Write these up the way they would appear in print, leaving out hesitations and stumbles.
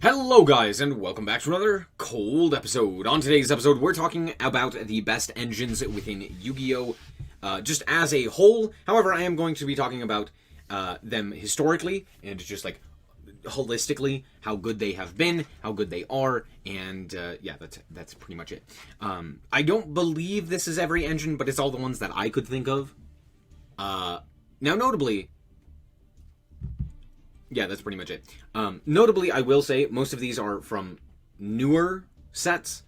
Hello guys, and welcome back to another cold episode. On today's episode, we're talking about the best engines within Yu-Gi-Oh! Just as a whole. However, I am going to be talking about them historically, and just like holistically, how good they have been, how good they are, and yeah, that's pretty much it. I don't believe this is every engine, but it's all the ones that I could think of. Now notably... yeah, that's pretty much it. Notably, I will say, most of these are from newer sets.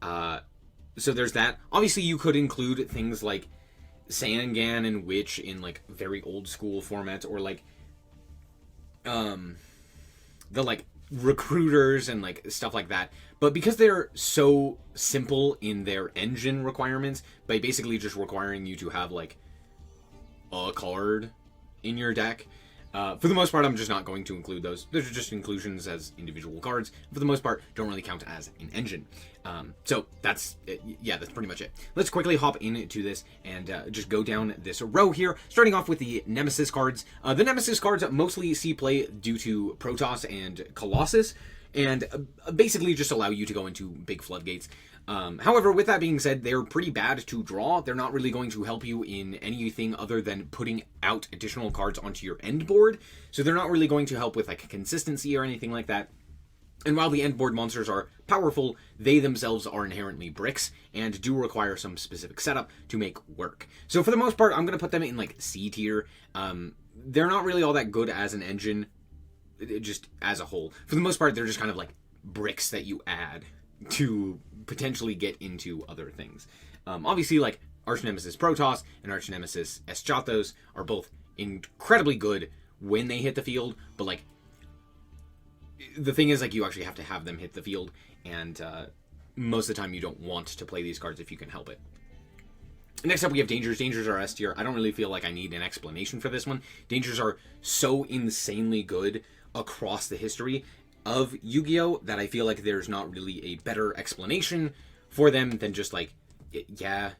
So there's that. Obviously, you could include things like Sangan and Witch in, like, very old school formats. Or, like, the, like, recruiters and, like, stuff like that. But because they're so simple in their engine requirements, by basically just requiring you to have, like, a card in your deck... for the most part, I'm just not going to include those. Those are just inclusions as individual cards. For the most part, don't really count as an engine. So that's, yeah, that's pretty much it. Let's quickly hop into this and just go down this row here, starting off with the Nemesis cards. The Nemesis cards mostly see play due to Protoss and Colossus, and basically just allow you to go into big floodgates. However, with that being said, they're pretty bad to draw. They're not really going to help you in anything other than putting out additional cards onto your end board. So they're not really going to help with like consistency or anything like that. And while the end board monsters are powerful, they themselves are inherently bricks and do require some specific setup to make work. So for the most part, I'm going to put them in like C tier. They're not really all that good as an engine, just as a whole. For the most part, they're just kind of like bricks that you add to potentially get into other things. Obviously, like Arch Nemesis Protoss and Arch Nemesis Eschatos are both incredibly good when they hit the field, but like the thing is, like, you actually have to have them hit the field, and most of the time you don't want to play these cards if you can help it. Next up, we have Dangers. Dangers are S tier. I don't really feel like I need an explanation for this one. Dangers are so insanely good across the history of Yu-Gi-Oh! That I feel like there's not really a better explanation for them than just like, yeah,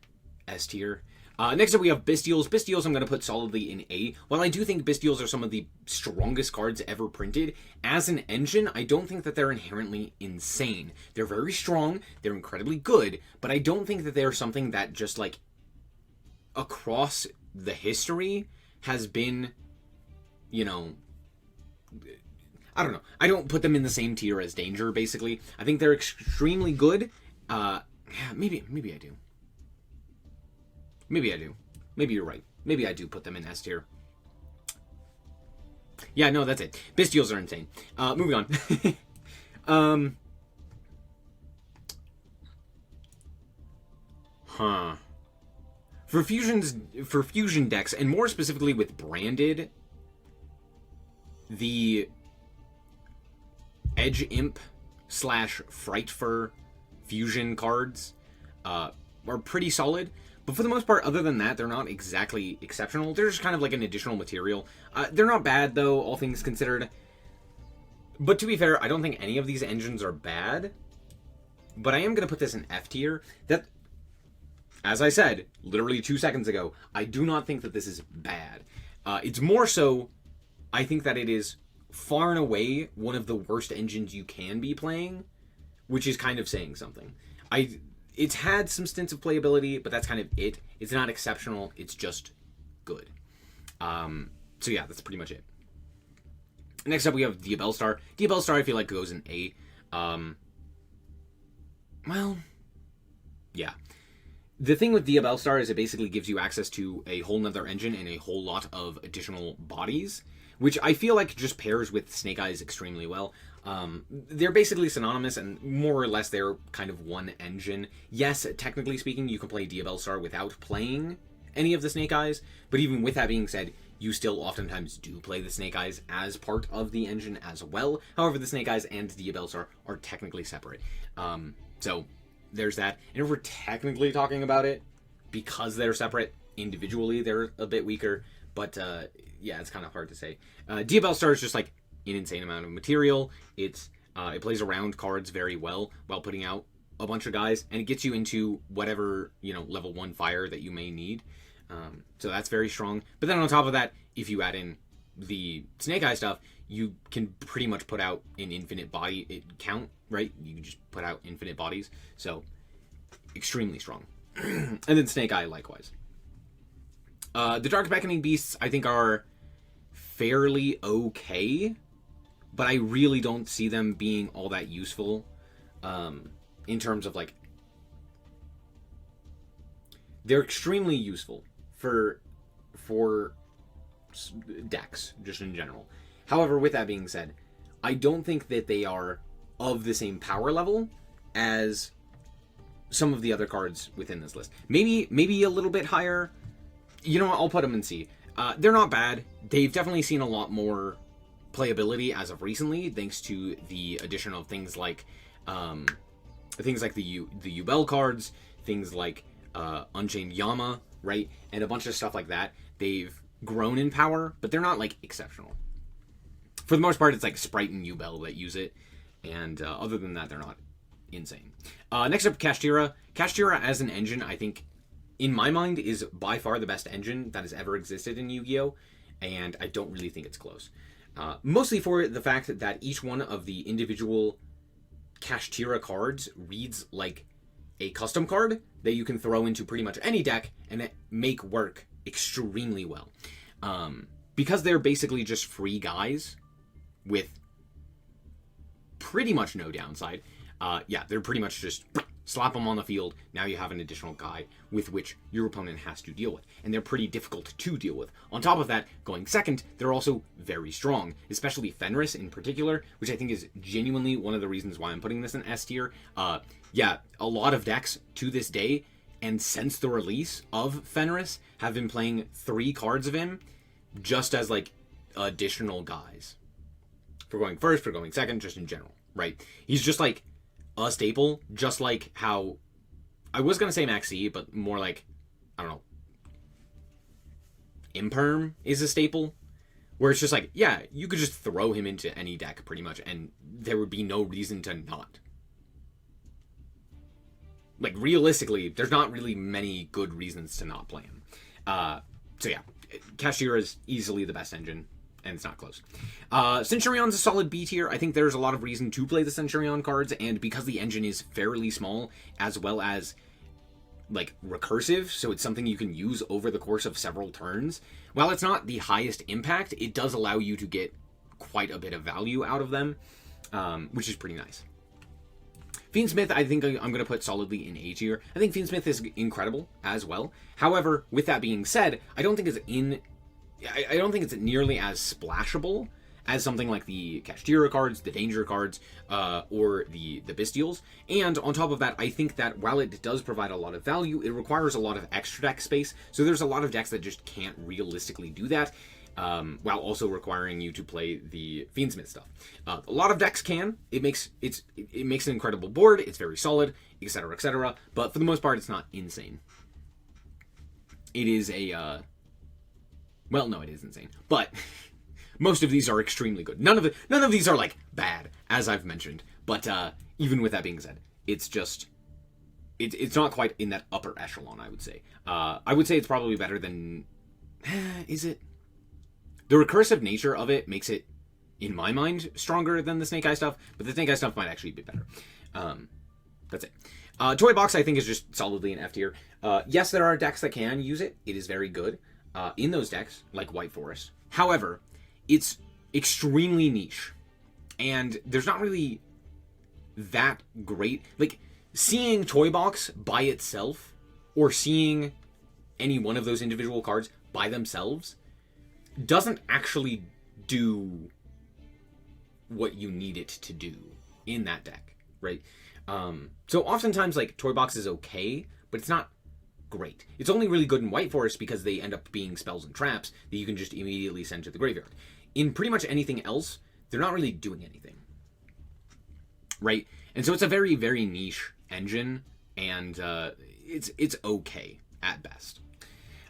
S tier. Next up we have Bystials. Bystials I'm going to put solidly in A. While I do think Bystials are some of the strongest cards ever printed, as an engine, I don't think that they're inherently insane. They're very strong, they're incredibly good, but I don't think that they're something that just like, across the history, has been, you know... I don't know. I don't put them in the same tier as Danger, basically. I think they're extremely good. Yeah, maybe I do. Maybe I do. Maybe you're right. Maybe I do put them in S tier. Yeah, no, that's it. Bystials are insane. Moving on. For fusion decks, and more specifically with branded, the Edge Imp / Fright Fur fusion cards are pretty solid. But for the most part, other than that, they're not exactly exceptional. They're just kind of like an additional material. They're not bad, though, all things considered. But to be fair, I don't think any of these engines are bad. But I am going to put this in F tier. That, as I said, literally 2 seconds ago, I do not think that this is bad. It's more so, I think that it is far and away one of the worst engines you can be playing, which is kind of saying something. It's had some stints of playability, but that's kind of it. It's not exceptional, it's just good. So yeah, that's pretty much it. Next up we have Diab Belstar. Diab Belstar I feel like goes in A. Well, yeah. The thing with Diab Belstar is it basically gives you access to a whole nother engine and a whole lot of additional bodies, which I feel like just pairs with Snake Eyes extremely well. They're basically synonymous, and more or less they're kind of one engine. Yes, technically speaking, you can play Diab Belstar without playing any of the Snake Eyes, but even with that being said, you still oftentimes do play the Snake Eyes as part of the engine as well. However, the Snake Eyes and Diab Belstar are technically separate. So there's that. And if we're technically talking about it, because they're separate, individually they're a bit weaker, but yeah, it's kind of hard to say. Diab Belstar is just like an insane amount of material. It plays around cards very well while putting out a bunch of guys, and it gets you into whatever, you know, level 1 fire that you may need. So that's very strong. But then on top of that, if you add in the Snake Eye stuff, you can pretty much put out an infinite body count, right? You can just put out infinite bodies. So, extremely strong. And then Snake Eye, likewise. The Dark Beckoning Beasts, I think, are fairly okay, but I really don't see them being all that useful in terms of, like... They're extremely useful for decks, just in general. However, with that being said, I don't think that they are of the same power level as some of the other cards within this list. Maybe a little bit higher. You know what? I'll put them in C. They're not bad. They've definitely seen a lot more playability as of recently, thanks to the addition of things like the Ubel cards, things like Unchained Yama, right, and a bunch of stuff like that. They've grown in power, but they're not like exceptional. For the most part, it's like Sprite and Ubel that use it, and other than that, they're not insane. Next up, Cira. Cira as an engine, I think, in my mind, is by far the best engine that has ever existed in Yu-Gi-Oh! And I don't really think it's close. Mostly for the fact that each one of the individual Cira cards reads like a custom card that you can throw into pretty much any deck and make work extremely well. Because they're basically just free guys with pretty much no downside. They're pretty much just slap them on the field. Now you have an additional guy with which your opponent has to deal with. And they're pretty difficult to deal with. On top of that, going second, they're also very strong, especially Fenris in particular, which I think is genuinely one of the reasons why I'm putting this in S tier. A lot of decks to this day, and since the release of Fenris, have been playing 3 cards of him just as like additional guys. For going first, for going second, just in general, right? He's just like a staple, just like how I was gonna say Max C, but more like, I don't know, Imperm is a staple, where it's just like, yeah, you could just throw him into any deck pretty much, and there would be no reason to not. Like, realistically, there's not really many good reasons to not play him. Cira is easily the best engine, and it's not close. Centurion's a solid B tier. I think there's a lot of reason to play the Centurion cards, and because the engine is fairly small, as well as, like, recursive, so it's something you can use over the course of several turns, while it's not the highest impact, it does allow you to get quite a bit of value out of them, which is pretty nice. Fiendsmith, I think I'm going to put solidly in A tier. I think Fiendsmith is incredible as well. However, with that being said, I don't think it's nearly as splashable as something like the Cira cards, the Danger cards, or the Bestials. And on top of that, I think that while it does provide a lot of value, it requires a lot of extra deck space. So there's a lot of decks that just can't realistically do that, while also requiring you to play the Fiendsmith stuff. A lot of decks can. It makes an incredible board. It's very solid, etc., etc. But for the most part, it's not insane. It is a well, no, it is insane. But most of these are extremely good. None of these are like bad, as I've mentioned. But even with that being said, it's just it's not quite in that upper echelon, I would say. I would say it's probably better than is it? The recursive nature of it makes it, in my mind, stronger than the Snake Eye stuff, but the Snake Eye stuff might actually be better. That's it. Toy Box, I think, is just solidly an F tier. Yes, there are decks that can use it. It is very good in those decks, like White Forest. However, it's extremely niche, and there's not really that great. Like, seeing Toy Box by itself, or seeing any one of those individual cards by themselves, doesn't actually do what you need it to do in that deck, right? So oftentimes, like, Toy Box is okay, but it's not great. It's only really good in White Forest because they end up being spells and traps that you can just immediately send to the graveyard. In pretty much anything else, they're not really doing anything, right? And so it's a very, very niche engine, and it's okay at best.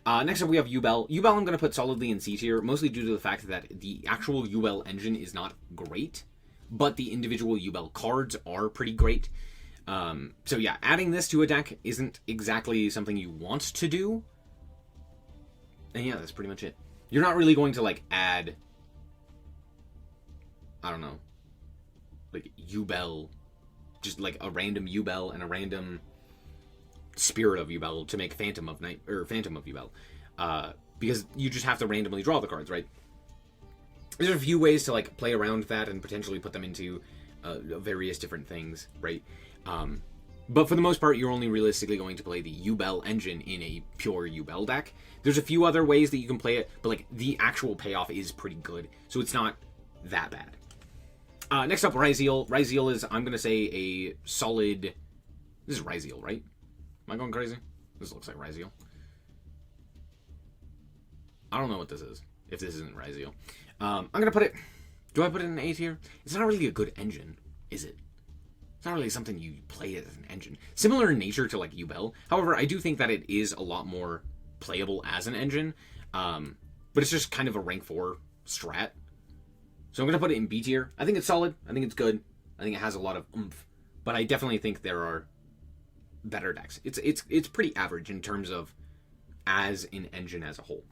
Next up, we have Ubel. Ubel I'm going to put solidly in C tier, mostly due to the fact that the actual Ubel engine is not great, but the individual Ubel cards are pretty great. So yeah, adding this to a deck isn't exactly something you want to do. And yeah, that's pretty much it. You're not really going to, like, add I don't know, like Ubel, just like a random Ubel and a random Spirit of Ubel to make Phantom of Night or Phantom of Ubel, because you just have to randomly draw the cards, right? There's a few ways to like play around that and potentially put them into various different things, right? But for the most part, you're only realistically going to play the Ubel engine in a pure Ubel deck. There's a few other ways that you can play it, but like the actual payoff is pretty good, so it's not that bad. Next up, Ryal. Ryal is, I'm going to say, a solid... This is Ryal, right? Am I going crazy? This looks like Ryal. I don't know what this is, if this isn't Ryal. I'm going to put it... Do I put it in A tier? It's not really a good engine, is it? It's not really something you play as an engine. Similar in nature to, like, Ubel. However, I do think that it is a lot more playable as an engine. But it's just kind of a rank 4 strat. So I'm going to put it in B tier. I think it's solid. I think it's good. I think it has a lot of oomph. But I definitely think there are better decks. It's pretty average in terms of as an engine as a whole.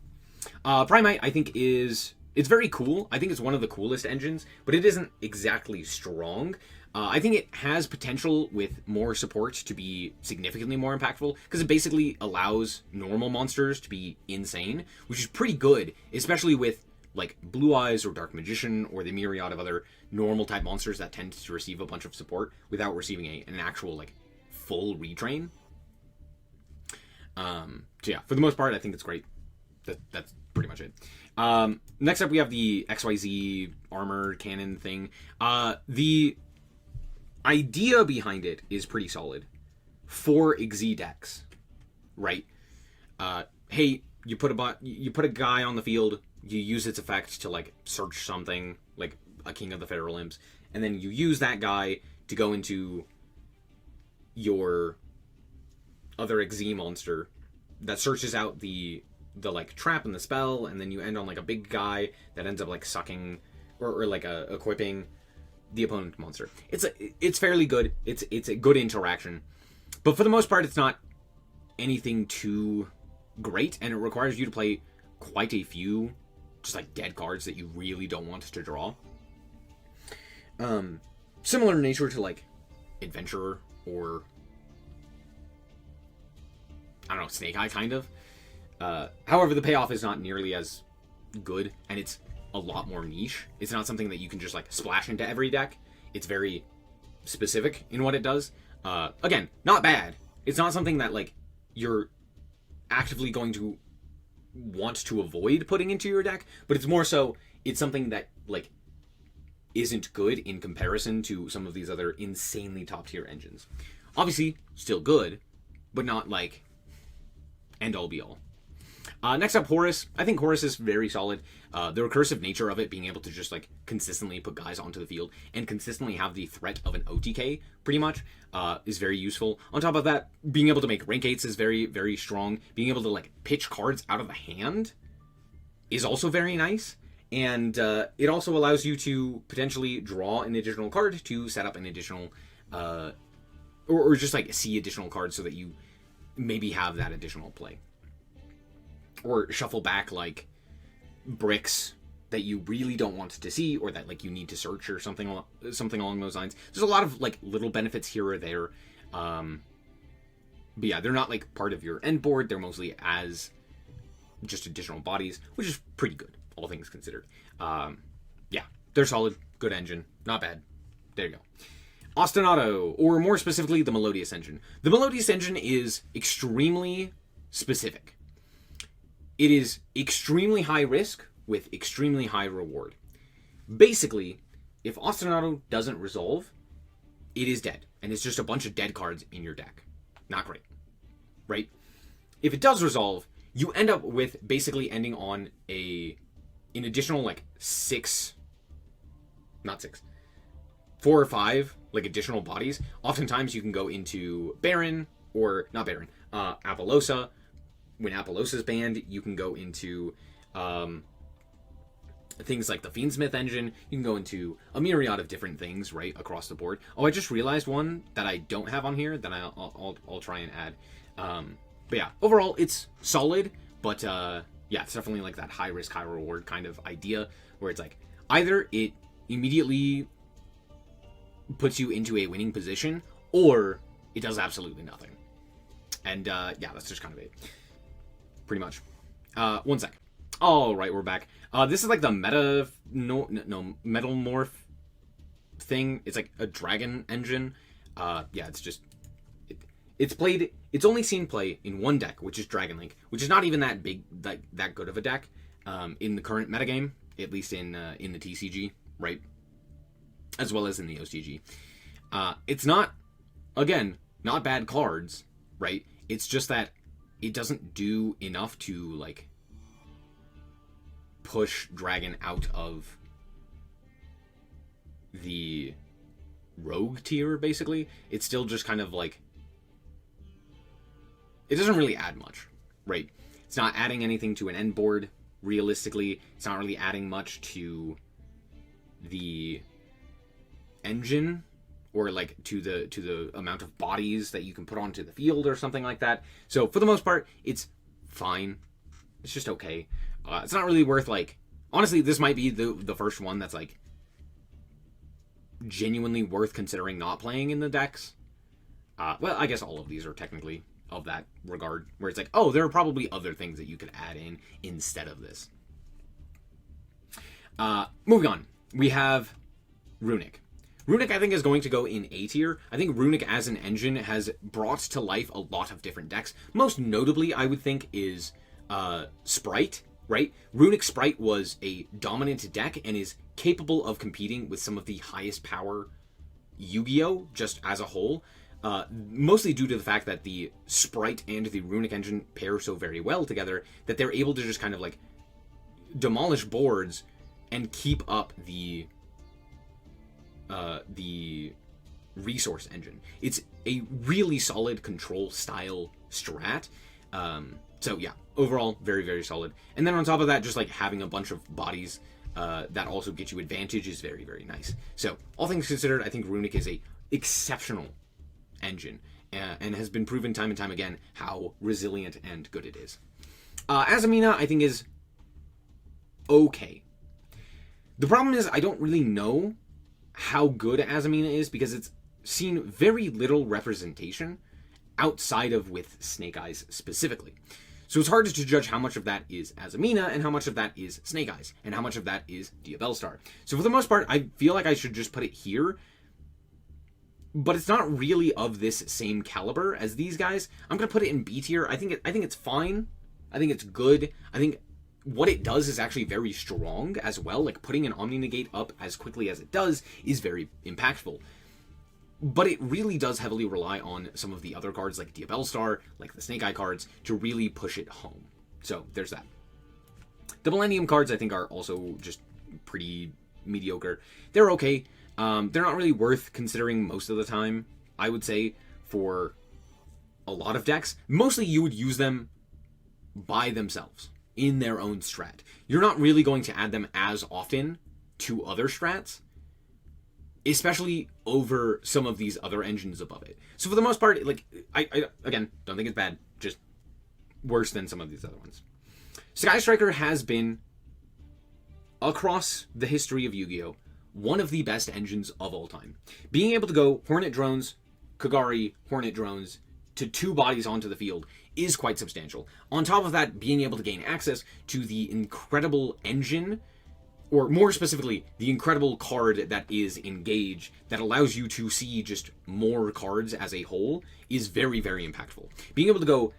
Primite, I think, is... It's very cool. I think it's one of the coolest engines, but it isn't exactly strong. I think it has potential with more support to be significantly more impactful, because it basically allows normal monsters to be insane, which is pretty good, especially with like Blue Eyes or Dark Magician or the myriad of other normal type monsters that tend to receive a bunch of support without receiving an actual like full retrain. So yeah, for the most part, I think it's great. That's pretty much it. Next up, we have the XYZ armor cannon thing. The idea behind it is pretty solid for XZ decks, right? Hey, you put a guy on the field, you use its effect to like search something like a King of the Feral Imps, and then you use that guy to go into your other XZ monster that searches out the like trap and the spell, and then you end on like a big guy that ends up like sucking or like equipping the opponent monster. It's fairly good. It's a good interaction, but for the most part, it's not anything too great, and it requires you to play quite a few just like dead cards that you really don't want to draw. Similar in nature to like Adventurer or I don't know, Snake Eye kind of. However, the payoff is not nearly as good, and it's a lot more niche. It's not something that you can just like splash into every deck. It's very specific in what it does. Again, not bad. It's not something that like you're actively going to want to avoid putting into your deck, but it's more so it's something that like isn't good in comparison to some of these other insanely top tier engines. Obviously, still good, but not like end all be all. Next up, Horus. I think Horus is very solid. The recursive nature of it, being able to just like consistently put guys onto the field and consistently have the threat of an OTK, pretty much, is very useful. On top of that, being able to make rank 8s is very, very strong. Being able to like pitch cards out of the hand is also very nice. And it also allows you to potentially draw an additional card to set up an additional, or just like see additional cards so that you maybe have that additional play. Or shuffle back like bricks that you really don't want to see, or that like you need to search or something along those lines. There's a lot of like little benefits here or there. But yeah, they're not like part of your end board. They're mostly as just additional bodies, which is pretty good, all things considered. Yeah, they're solid, good engine, not bad. There you go. Ostinato, or more specifically, the Melodious engine. The Melodious engine is extremely specific. It is extremely high risk with extremely high reward. Basically, if Ostinato doesn't resolve, it is dead, and it's just a bunch of dead cards in your deck. Not great, right? If it does resolve, you end up with basically ending on an additional like 4 or 5 like additional bodies. Oftentimes you can go into Baron, or not Baron, Apollosa. When Apollosa's banned, you can go into things like the Fiendsmith engine. You can go into a myriad of different things, right, across the board. Oh, I just realized one that I don't have on here that I'll try and add. But yeah, overall, it's solid, but yeah, it's definitely like that high risk, high reward kind of idea, where it's like, either it immediately puts you into a winning position, or it does absolutely nothing. And yeah, that's just kind of it. Pretty much. One sec. Alright, we're back. This is like the metal morph thing. It's like a dragon engine. Yeah, it's just... It's only seen play in one deck, which is Dragon Link, which is not even that big, that good of a deck in the current metagame, at least in the TCG, right? As well as in the OCG. It's not, again, not bad cards, right? It's just that it doesn't do enough to, like, push Dragon out of the rogue tier, basically. It's still just kind of, like, it doesn't really add much, right? It's not adding anything to an end board, realistically. It's not really adding much to the engine, or like to the amount of bodies that you can put onto the field or something like that. So for the most part, it's fine. It's just okay. It's not really worth, like, honestly, this might be the first one that's like genuinely worth considering not playing in the decks. Well, I guess all of these are technically of that regard, where it's like, oh, there are probably other things that you could add in instead of this. Moving on, we have Runeic. Runeic, I think, is going to go in A tier. I think Runeic as an engine has brought to life a lot of different decks. Most notably, I would think, is Sprite, right? Runeic Sprite was a dominant deck and is capable of competing with some of the highest power Yu-Gi-Oh! Just as a whole. Mostly due to the fact that the Sprite and the Runeic engine pair so very well together that they're able to just kind of like demolish boards and keep up the resource engine. It's a really solid control style strat. So yeah, overall, very, very solid. And then on top of that, just like having a bunch of bodies that also get you advantage is very, very nice. So all things considered, I think Runeic is a exceptional engine and has been proven time and time again how resilient and good it is. Asamina, I think, is okay. The problem is I don't really know how good Asamina is because it's seen very little representation outside of with Snake Eyes specifically. So it's hard to judge how much of that is Asamina and how much of that is Snake Eyes and how much of that is Diab Belstar. So for the most part, I feel like I should just put it here, but it's not really of this same caliber as these guys. I'm going to put it in B tier. I think it's fine. I think it's good. I think what it does is actually very strong as well. Like, putting an Omni Negate up as quickly as it does is very impactful. But it really does heavily rely on some of the other cards like Diab Belstar, like the Snake Eye cards, to really push it home. So there's that. The Millennium cards, I think, are also just pretty mediocre. They're okay. They're not really worth considering most of the time, I would say, for a lot of decks. Mostly you would use them by themselves in their own strat. You're not really going to add them as often to other strats, especially over some of these other engines above it. So for the most part, like, I again, don't think it's bad, just worse than some of these other ones. Sky Striker has been, across the history of Yu-Gi-Oh!, one of the best engines of all time. Being able to go Hornet Drones, Kagari, Hornet Drones, to 2 bodies onto the field is quite substantial. On top of that, being able to gain access to the incredible engine, or more specifically, the incredible card that is Engage, that allows you to see just more cards as a whole, is very, very impactful. Being able to go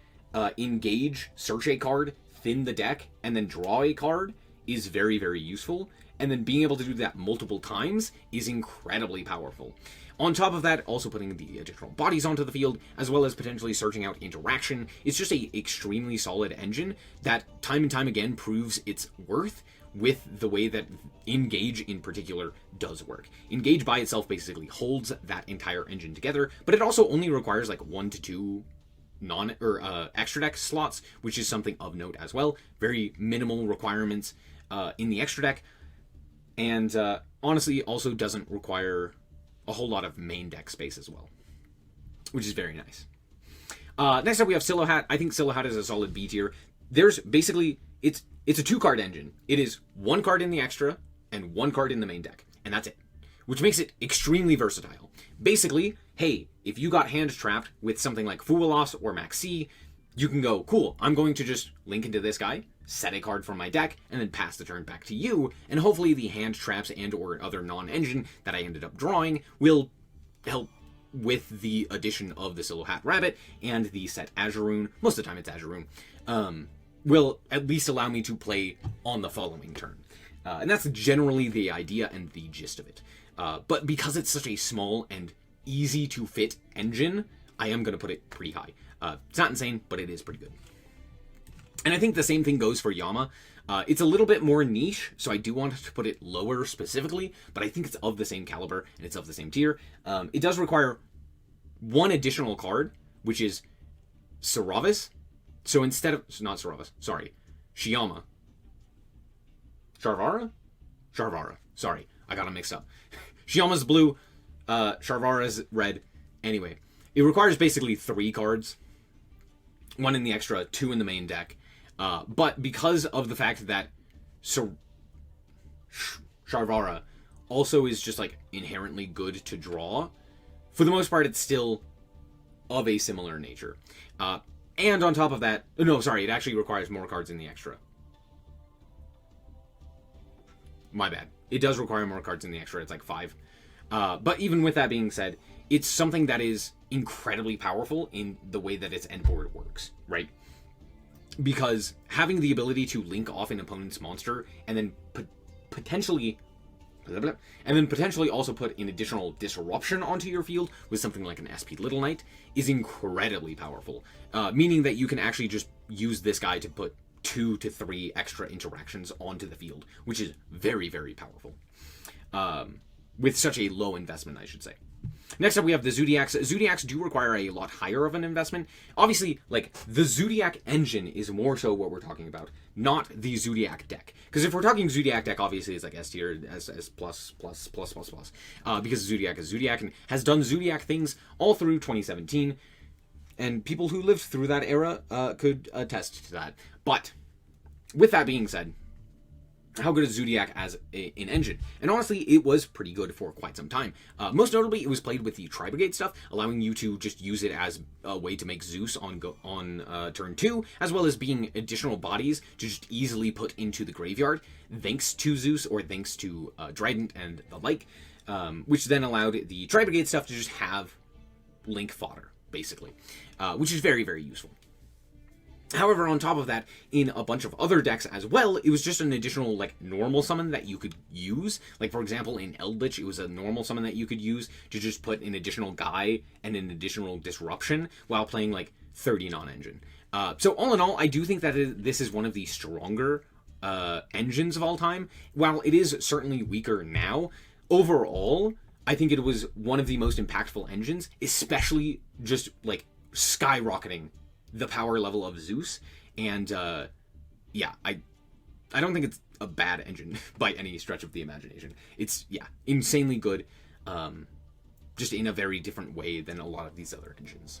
Engage, search a card, thin the deck, and then draw a card is very, very useful. And then being able to do that multiple times is incredibly powerful. On top of that, also putting the additional bodies onto the field, as well as potentially searching out interaction. It's just a extremely solid engine that time and time again proves its worth with the way that Engage in particular does work. Engage by itself basically holds that entire engine together, but it also only requires like 1 to 2 extra deck slots, which is something of note as well. Very minimal requirements in the extra deck. And honestly, also doesn't require a whole lot of main deck space as well, which is very nice. Next up, we have Silhouette. I think Silhouette is a solid B tier. There's basically, it's a 2-card engine. It is 1 card in the extra and 1 card in the main deck. and that's it. Which makes it extremely versatile. Basically, hey, if you got hand trapped with something like Fuwalos or Maxi, you can go, cool, I'm going to just link into this guy, set a card from my deck, and then pass the turn back to you, and hopefully the hand traps and or other non-engine that I ended up drawing will help with the addition of the Silo Hat Rabbit and the set Azuroon, most of the time it's Azuroon, will at least allow me to play on the following turn. And that's generally the idea and the gist of it. But because it's such a small and easy to fit engine, I am going to put it pretty high. It's not insane, but it is pretty good. And I think the same thing goes for Yama. It's a little bit more niche, so I do want to put it lower specifically, but I think it's of the same caliber and it's of the same tier. It does require one additional card, which is Saravis. So instead of... not Saravis, sorry. Shiyama. Sharvara. Sorry, I got them mixed up. Shiyama's blue, Sharvara's red. Anyway, it requires basically 3 cards. 1 in the extra, 2 in the main deck. But because of the fact that Sharvara also is just like inherently good to draw, for the most part it's still of a similar nature. And on top of that, no, sorry, it actually requires more cards in the extra. My bad. It does require more cards in the extra. It's like 5. But even with that being said, it's something that is incredibly powerful in the way that its endboard works, right? Because having the ability to link off an opponent's monster and then potentially also put an additional disruption onto your field with something like an SP Little Knight is incredibly powerful. Meaning that you can actually just use this guy to put 2 to 3 extra interactions onto the field, which is very, very powerful. With such a low investment, I should say. Next up, we have the Zodiacs. Zodiacs do require a lot higher of an investment. Obviously, like, the Zodiac engine is more so what we're talking about, not the Zodiac deck. Because if we're talking Zodiac deck, obviously it's like S tier, S plus, because Zodiac is Zodiac and has done Zodiac things all through 2017. And people who lived through that era could attest to that. But, with that being said, how good is Zodiac as an engine? And honestly, it was pretty good for quite some time. Most notably, it was played with the Tri-Brigade stuff, allowing you to just use it as a way to make Zeus on turn 2, as well as being additional bodies to just easily put into the graveyard, thanks to Zeus or thanks to Trident and the like, which then allowed the Tri-Brigade stuff to just have Link fodder, basically, which is very, very useful. However, on top of that, in a bunch of other decks as well, it was just an additional, like, normal summon that you could use. Like, for example, in Eldritch, it was a normal summon that you could use to just put an additional guy and an additional disruption while playing, like, 30 non-engine. So, all in all, I do think that this is one of the stronger engines of all time. While it is certainly weaker now, overall, I think it was one of the most impactful engines, especially just, like, skyrocketing the power level of Zeus, and yeah, I don't think it's a bad engine by any stretch of the imagination. It's, yeah, insanely good, just in a very different way than a lot of these other engines.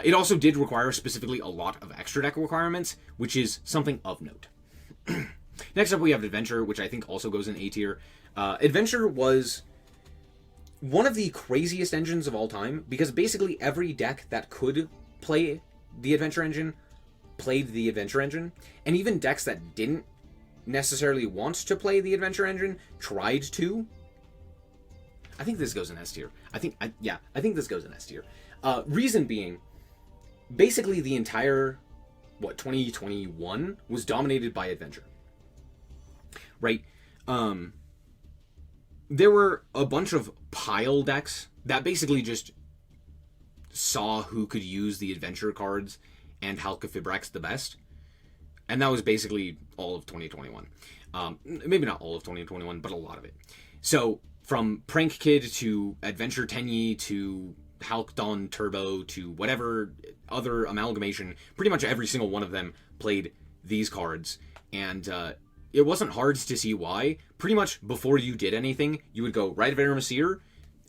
It also did require specifically a lot of extra deck requirements, which is something of note. Next up, we have Adventure, which I think also goes in A tier. Adventure was one of the craziest engines of all time, because basically every deck that could play the Adventure engine played the Adventure engine, and even decks that didn't necessarily want to play the Adventure engine tried to. I think this goes in S tier. I think this goes in S tier. Reason being, basically the entire 2021 was dominated by Adventure, right? There were a bunch of pile decks that basically just saw who could use the Adventure cards and Halka-Fibrax the best. And that was basically all of 2021. Maybe not all of 2021, but a lot of it. So, from Prank Kid to Adventure Tenyi to Halkdon Turbo to whatever other amalgamation, pretty much every single one of them played these cards. And it wasn't hard to see why. Pretty much before you did anything, you would go Rite of Aramesir,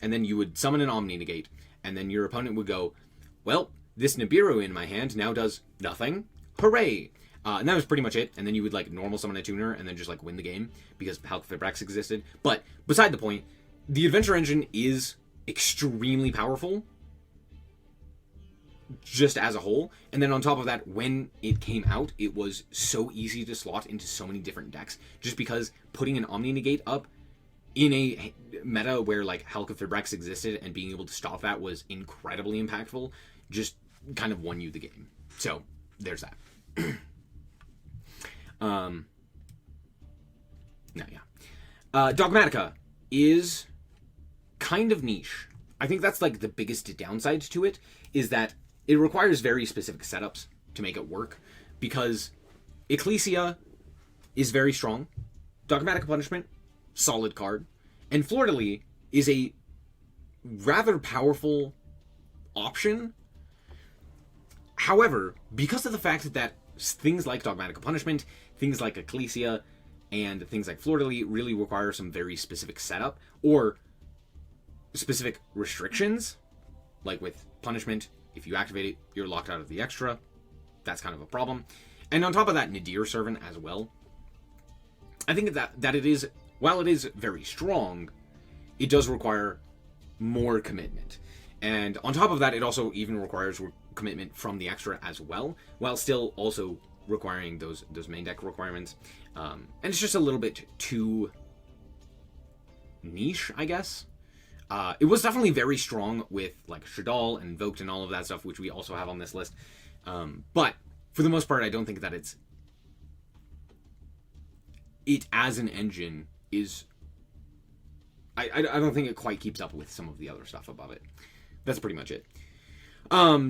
and then you would summon an Omni Negate. And then your opponent would go, well, this Nibiru in my hand now does nothing. Hooray! And that was pretty much it. And then you would like normal summon a tuner and then just like win the game because Halkfibrex existed. But beside the point, the adventure engine is extremely powerful just as a whole. And then on top of that, when it came out, it was so easy to slot into so many different decks just because putting an Omni Negate up in a meta where like Halkfibrex existed and being able to stop that was incredibly impactful just kind of won you the game. So there's that. Dogmatica is kind of niche. I think that's like the biggest downside to it, is that it requires very specific setups to make it work, because Ecclesia is very strong, Dogmatic Punishment, solid card, and Fleur-de-Lis is a rather powerful option. However, because of the fact that things like Dogmatic Punishment, things like Ecclesia, and things like Fleur-de-Lis really require some very specific setup, or specific restrictions, like with Punishment, if you activate it, you're locked out of the extra. That's kind of a problem. And on top of that, Nadir Servant as well. I think that it is, while it is very strong, it does require more commitment. And on top of that, it also even requires commitment from the extra as well, while still also requiring those main deck requirements. And it's just a little bit too niche, I guess. It was definitely very strong with like Shadal and Invoked and all of that stuff, which we also have on this list. But for the most part, I don't think that it as an engine is... I don't think it quite keeps up with some of the other stuff above it. That's pretty much it.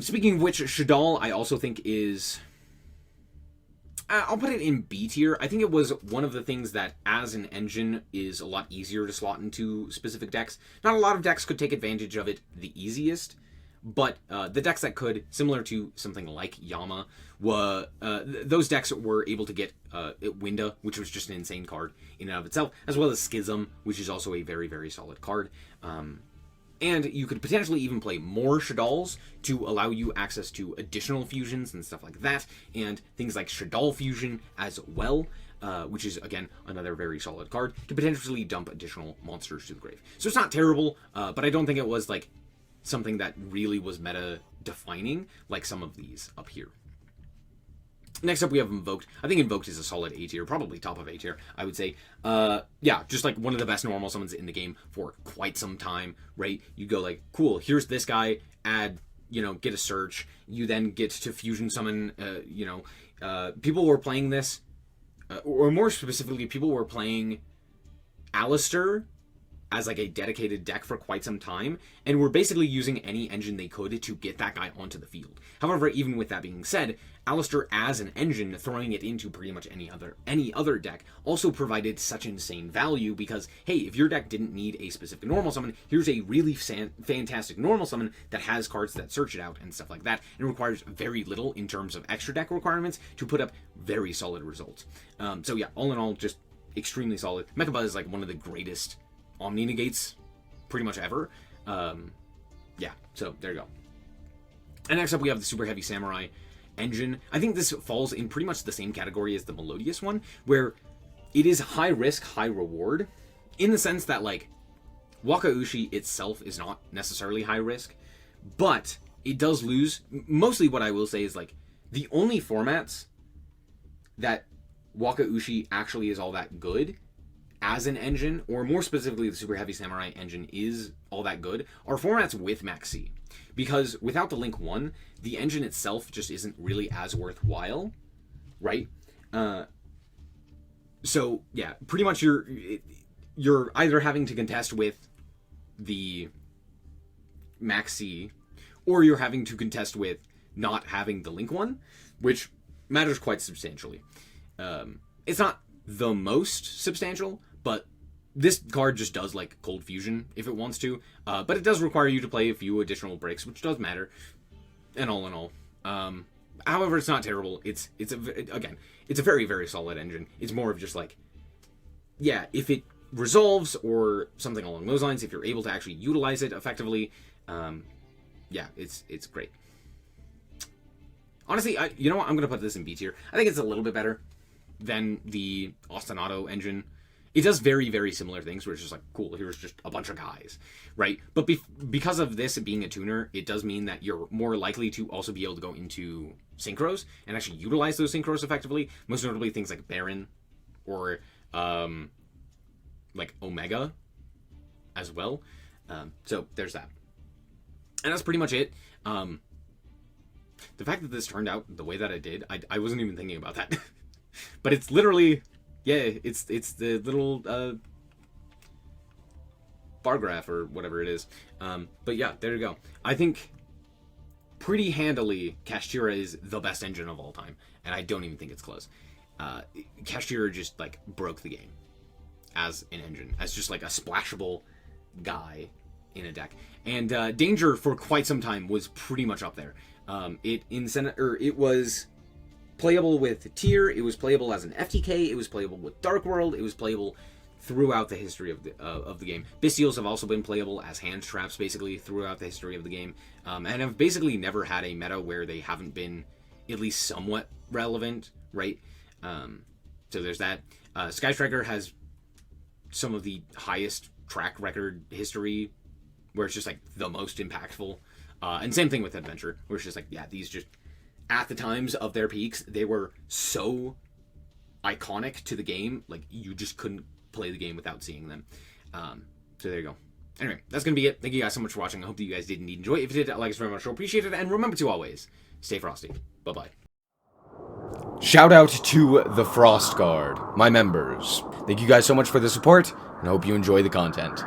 Speaking of which, Shadal I also think is... I'll put it in B tier. I think it was one of the things that, as an engine, is a lot easier to slot into specific decks. Not a lot of decks could take advantage of it the easiest, but the decks that could, similar to something like Yama, those decks were able to get Winda, which was just an insane card in and of itself, as well as Schism, which is also a very, very solid card. And you could potentially even play more Shadals to allow you access to additional fusions and stuff like that, and things like Shadal Fusion as well, which is, again, another very solid card, to potentially dump additional monsters to the grave. So it's not terrible, but I don't think it was, like, something that really was meta-defining, like some of these up here. Next up, we have Invoked. I think Invoked is a solid A tier, probably top of A tier, I would say. Yeah, just like one of the best normal summons in the game for quite some time, right? You go like, cool, here's this guy, add, get a search. You then get to fusion summon, people were playing this, or more specifically, people were playing Alistair as like a dedicated deck for quite some time, and were basically using any engine they could to get that guy onto the field. However, even with that being said, Alistair as an engine, throwing it into pretty much any other deck, also provided such insane value, because, hey, if your deck didn't need a specific normal summon, here's a really fantastic normal summon that has cards that search it out and stuff like that, and requires very little in terms of extra deck requirements to put up very solid results. So yeah, all in all, just extremely solid. Mechaba is like one of the greatest Omni Negates pretty much ever. Yeah, so there you go. And next up we have the Super Heavy Samurai engine. I think this falls in pretty much the same category as the Melodious one, where it is high risk, high reward, in the sense that, like, Wakaushi itself is not necessarily high risk, but it does lose. Mostly what I will say is, like, the only formats that Wakaushi actually is all that good as an engine, or more specifically the Super Heavy Samurai engine is all that good, are formats with Max C. Because without the Link 1, the engine itself just isn't really as worthwhile, right? So, yeah, pretty much you're either having to contest with the Max C, or you're having to contest with not having the Link 1, which matters quite substantially. It's not the most substantial, but this card just does, like, Cold Fusion if it wants to, but it does require you to play a few additional breaks, which does matter, and all in all. However, it's not terrible. It's a very, very solid engine. It's more of just, like, yeah, if it resolves or something along those lines, if you're able to actually utilize it effectively, yeah, it's great. Honestly, you know what? I'm going to put this in B tier. I think it's a little bit better than the Ostinato engine. It does very, very similar things where it's just like, cool, here's just a bunch of guys, right? But because of this being a tuner, it does mean that you're more likely to also be able to go into synchros and actually utilize those synchros effectively. Most notably things like Baron or like Omega as well. So there's that. And that's pretty much it. The fact that this turned out the way that it did, I wasn't even thinking about that. But it's literally... Yeah, it's the little bar graph or whatever it is. But yeah, there you go. I think pretty handily Cira is the best engine of all time, and I don't even think it's close. Cira just like broke the game as an engine, as just like a splashable guy in a deck. And Danger for quite some time was pretty much up there. It was playable with Tier, it was playable as an FTK, it was playable with Dark World, it was playable throughout the history of the game. Bystials have also been playable as hand traps, basically, throughout the history of the game, and have basically never had a meta where they haven't been at least somewhat relevant, right? So there's that. Sky Striker has some of the highest track record history, where it's just, like, the most impactful. And same thing with Adventure, where it's just like, yeah, these just... At the times of their peaks, they were so iconic to the game, like, you just couldn't play the game without seeing them. So there you go. Anyway, that's going to be it. Thank you guys so much for watching. I hope that you guys did indeed enjoy. If you did, I like us very much. So appreciate it. And remember to always stay frosty. Bye-bye. Shout out to the Frost Guard, my members. Thank you guys so much for the support, and I hope you enjoy the content.